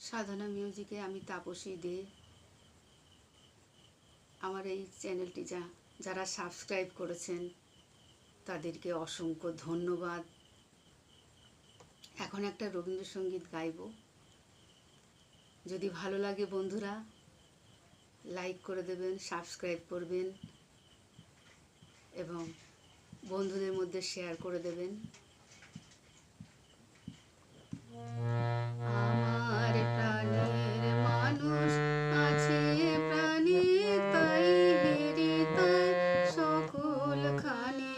সাধনা মিউজিকে আমি তাপসী দে। আমার এই চ্যানেলটি যারা সাবস্ক্রাইব করেছেন তাদেরকে অসংখ্য ধন্যবাদ। এখন একটা রবীন্দ্রসঙ্গীত গাইব। যদি ভালো লাগে বন্ধুরা লাইক করে দেবেন, সাবস্ক্রাইব করবেন এবং বন্ধুদের মধ্যে শেয়ার করে দেবেন। আমার প্রাণের মানুষ আছে প্রাণে তাই হেরি তাই সকলখানে।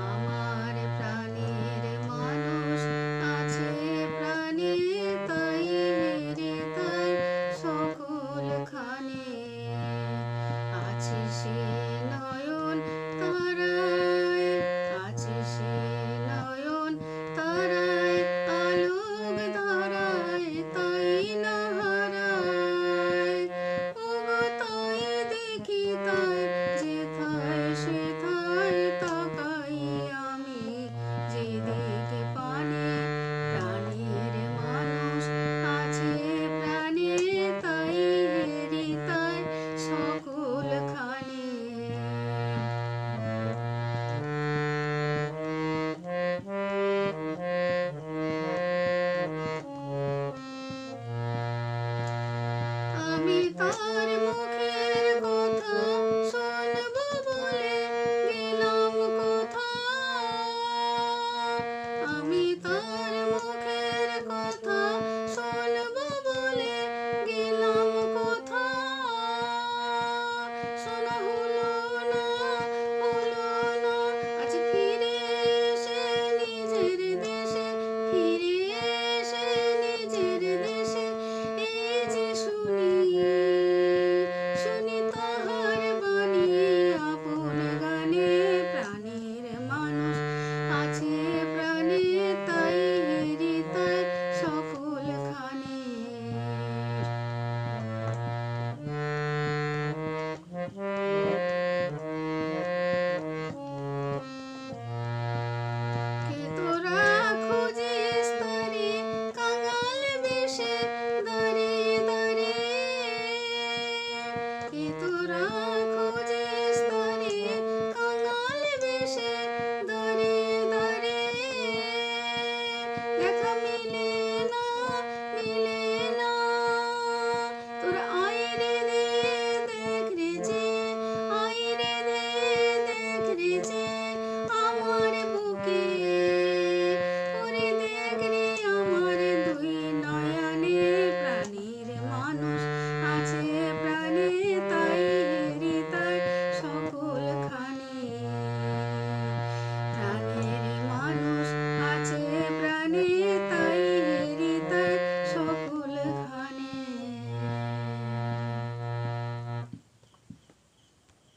আমার প্রাণের মানুষ আছে প্রাণে তাই হেরি তাই সকলখানে। আছে সে নয়ন তারায়, আছে সে নয়ন তারায় আলোক ধারায় তাই না হারায়। ওগো তাই দেখি তাই যেথায় সেথায় তাকাই আমি যেদিকে পানে। প্রাণের মানুষ আছে প্রাণে তাই হেরি তাই সকলখানে। আমি তার মুখের কথা শুনবো বলে গেলাম কোথা। আমি তার মুখের কথা শুনবো বলে গেলাম কোথা। শোনা হলো না, হলো না, আজ ফিরে এসে নিজের দেশে, ফিরে এসে নিজের দেশে এই যে শুনি, শুনি তাহার বাণী আপন গানে। প্রাণের মানুষ আছে প্রাণে তাই হেরি তাই সকলখানে। কে তোরা খুঁজিস তারে কাঙাল বেশে দাঁড়িয়ে দাঁড়িয়ে। কে তোরা খুঁজিস তারে কাঙাল বেশে দাঁড়িয়ে দাঁড়িয়ে। দেখা মিলে না, মিলে না